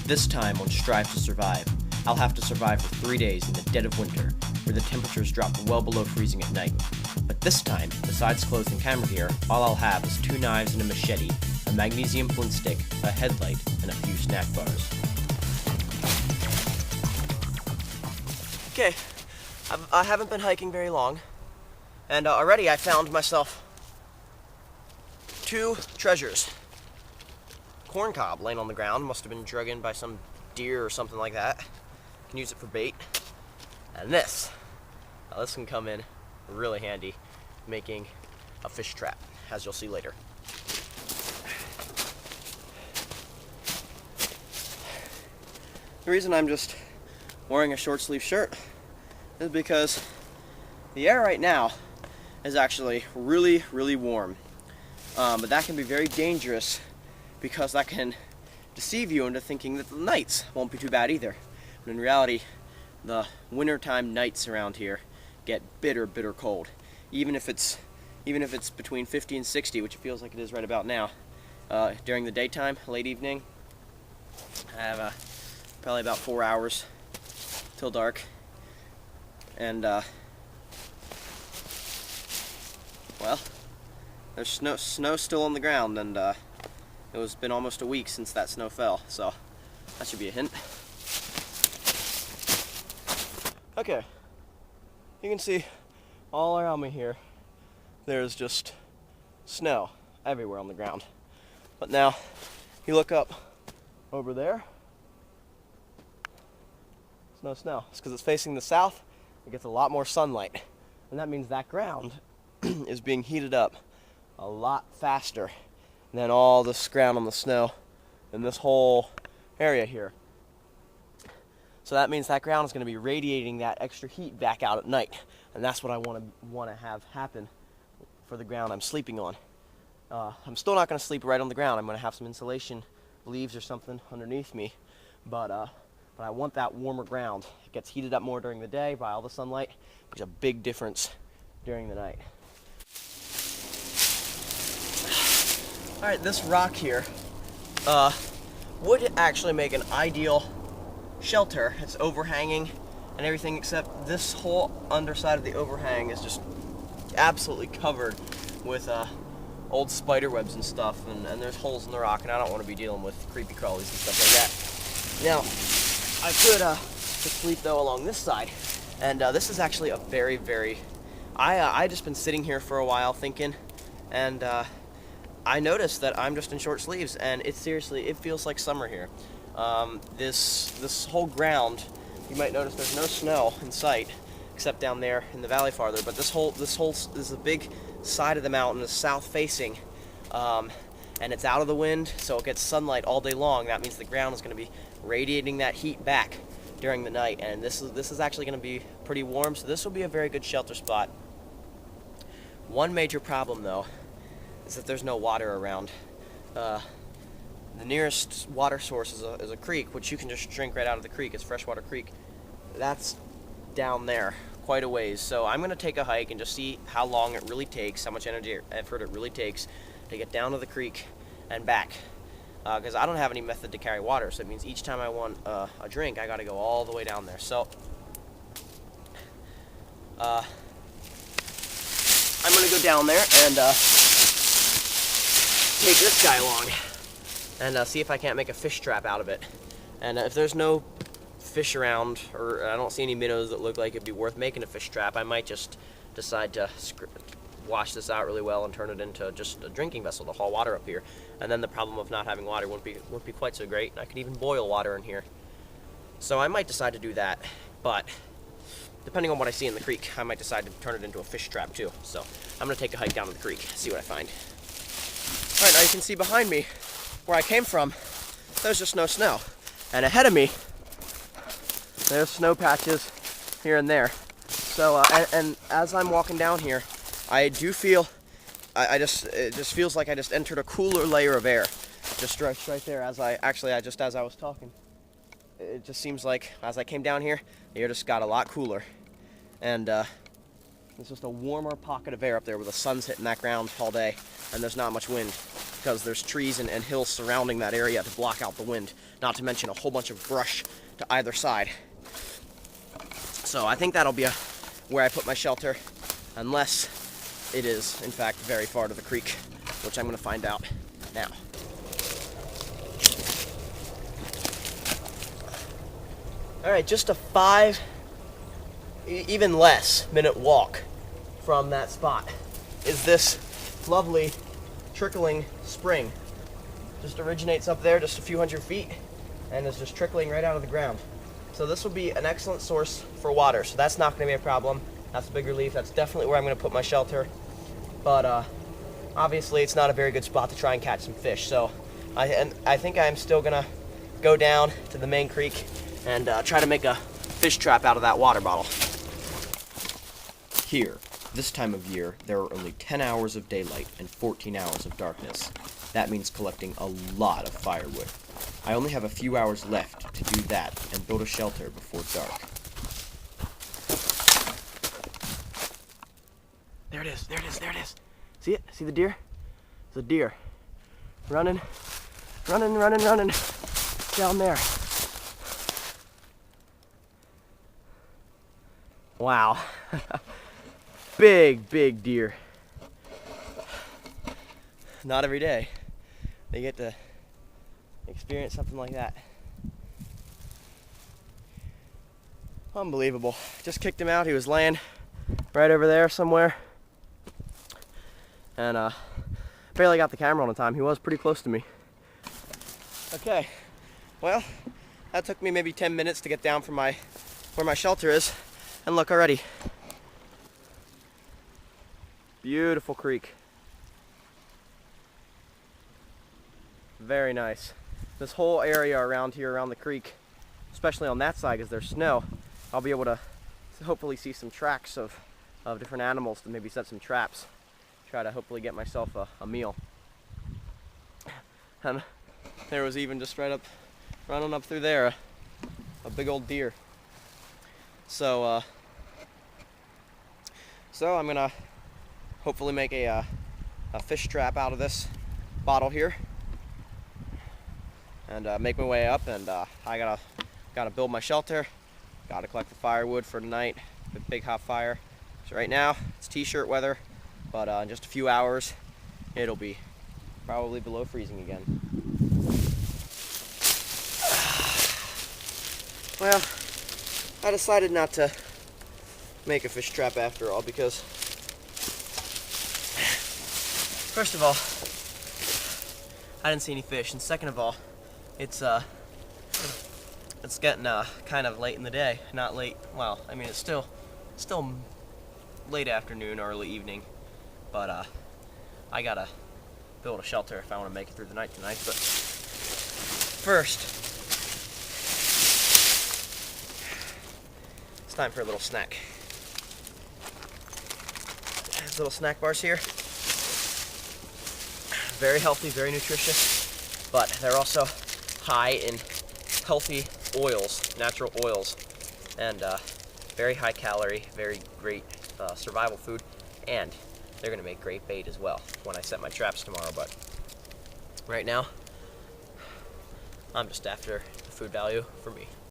This time on Strive to Survive, I'll have to survive for 3 days in the dead of winter, where the temperatures drop well below freezing at night. But this time, besides clothes and camera gear, all I'll have is 2 knives and a machete, a magnesium flint stick, a headlight, and a few snack bars. Okay, I haven't been hiking very long, and already I found myself 2 treasures. Corn cob laying on the ground, must have been drug in by some deer or something like that. Can use it for bait. And this, now this can come in really handy making a fish trap, as you'll see later. The reason I'm just wearing a short sleeve shirt is because the air right now is actually really, really warm. But that can be very dangerous because that can deceive you into thinking that the nights won't be too bad either. But in reality, the wintertime nights around here get bitter, bitter cold. Even if it's between 50 and 60, which it feels like it is right about now, during the daytime, late evening, I have probably about 4 hours till dark, and well, there's snow still on the ground, and it's been almost a week since that snow fell, so that should be a hint. Okay, you can see all around me here, there's just snow everywhere on the ground. But now, you look up over there, there's no snow. It's because it's facing the south, it gets a lot more sunlight. And that means that ground is being heated up a lot faster than all this ground on the snow in this whole area here. So that means that ground is going to be radiating that extra heat back out at night, and that's what I want to have happen for the ground I'm sleeping on. I'm still not going to sleep right on the ground. I'm going to have some insulation leaves or something underneath me, but I want that warmer ground. It gets heated up more during the day by all the sunlight. Makes a big difference during the night. Alright, this rock here would actually make an ideal shelter. It's overhanging and everything, except this whole underside of the overhang is just absolutely covered with old spider webs and stuff, and there's holes in the rock, and I don't want to be dealing with creepy crawlies and stuff like that. Now, I could sleep though along this side, and this is actually a very, very... I just been sitting here for a while thinking, and I noticed that I'm just in short sleeves, and it feels like summer here. This whole ground, you might notice there's no snow in sight, except down there in the valley farther, but this is a big side of the mountain is south facing, and it's out of the wind, so it gets sunlight all day long. That means the ground is going to be radiating that heat back during the night, and this is actually going to be pretty warm, so this will be a very good shelter spot. One major problem though is that there's no water around. The nearest water source is a creek, which you can just drink right out of the creek. It's Freshwater Creek. That's down there quite a ways. So I'm going to take a hike and just see how long it really takes, how much energy or effort it really takes to get down to the creek and back. Because I don't have any method to carry water, so it means each time I want a drink, I got to go all the way down there. So I'm going to go down there and take this guy along and see if I can't make a fish trap out of it. And if there's no fish around, or I don't see any minnows that look like it'd be worth making a fish trap, I might just decide to wash this out really well and turn it into just a drinking vessel to haul water up here. And then the problem of not having water won't be quite so great. I could even boil water in here. So I might decide to do that, but depending on what I see in the creek, I might decide to turn it into a fish trap too. So I'm going to take a hike down to the creek, see what I find. Alright, now you can see behind me, where I came from, there's just no snow. And ahead of me, there's snow patches here and there. So, and as I'm walking down here, I do feel, it just feels like I just entered a cooler layer of air. Just right there, as I was talking. It just seems like, as I came down here, the air just got a lot cooler. And it's just a warmer pocket of air up there where the sun's hitting that ground all day, and there's not much wind. because there's trees and hills surrounding that area to block out the wind, not to mention a whole bunch of brush to either side. So I think that'll be where I put my shelter, unless it is, in fact, very far to the creek, which I'm going to find out now. Alright, just a 5, even less, minute walk from that spot is this lovely trickling spring. Just originates up there just a few hundred feet and is just trickling right out of the ground. So this will be an excellent source for water, so that's not going to be a problem. That's a big relief. That's definitely where I'm going to put my shelter. But obviously it's not a very good spot to try and catch some fish, so I think I'm still going to go down to the main creek and try to make a fish trap out of that water bottle. Here, this time of year, there are only 10 hours of daylight and 14 hours of darkness. That means collecting a lot of firewood. I only have a few hours left to do that and build a shelter before dark. There it is, there it is, there it is. See it? See the deer? It's a deer. Running, running, running, running. Down there. Wow. Big, big deer. Not every day they get to experience something like that. Unbelievable. Just kicked him out. He was laying right over there somewhere. And barely got the camera on in time. He was pretty close to me. Okay. Well, that took me maybe 10 minutes to get down from where my shelter is. And look already. Beautiful creek. Very nice. This whole area around here, around the creek, especially on that side because there's snow, I'll be able to hopefully see some tracks of different animals to maybe set some traps. Try to hopefully get myself a meal. And there was even just right up, running up through there, a big old deer. So I'm gonna hopefully make a fish trap out of this bottle here, and make my way up. And I gotta build my shelter. Gotta collect the firewood for tonight. The big hot fire. So right now it's t-shirt weather, but in just a few hours it'll be probably below freezing again. Well, I decided not to make a fish trap after all because, first of all, I didn't see any fish, and second of all, it's getting kind of late in the day. Not late, well, I mean it's still late afternoon, early evening, but I gotta build a shelter if I want to make it through the night tonight. But first, it's time for a little snack. These little snack bars here, very healthy, very nutritious, but they're also high in healthy oils, natural oils, and very high calorie, very great survival food, and they're going to make great bait as well when I set my traps tomorrow. But right now, I'm just after the food value for me.